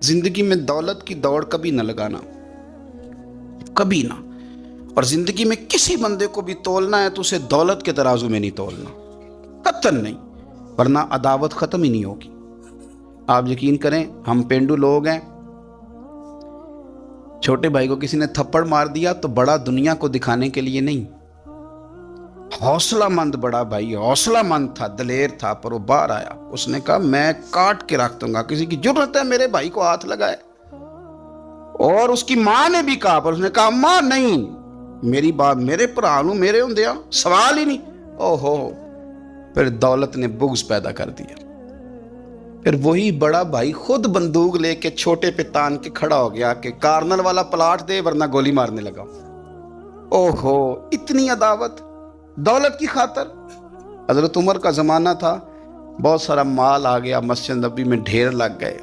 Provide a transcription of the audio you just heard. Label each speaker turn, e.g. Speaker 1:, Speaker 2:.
Speaker 1: زندگی میں دولت کی دوڑ کبھی نہ لگانا، کبھی نہ. اور زندگی میں کسی بندے کو بھی تولنا ہے تو اسے دولت کے ترازو میں نہیں تولنا، قطعاً نہیں، ورنہ عداوت ختم ہی نہیں ہوگی. آپ یقین کریں، ہم پینڈو لوگ ہیں، چھوٹے بھائی کو کسی نے تھپڑ مار دیا تو بڑا دنیا کو دکھانے کے لیے نہیں، حوصلہ مند بڑا بھائی، حوصلہ مند تھا، دلیر تھا، پر وہ باہر آیا. اس نے کہا میں کاٹ کے رکھ دوں گا، کسی کی جرت ہے میرے بھائی کو ہاتھ لگائے. اور اس کی ماں نے بھی کہا، پر اس نے کہا ماں نہیں، میری بات میرے پرانو میرے ہوندیا سوال ہی نہیں. او ہو، پھر دولت نے بغض پیدا کر دیا. پھر وہی بڑا بھائی خود بندوق لے کے چھوٹے پہ تان کے کھڑا ہو گیا کہ کارنل والا پلاٹ دے ورنہ گولی مارنے لگا. او ہو، اتنی عداوت دولت کی خاطر. حضرت عمر کا زمانہ تھا، بہت سارا مال آ گیا، مسجد نبی میں ڈھیر لگ گئے.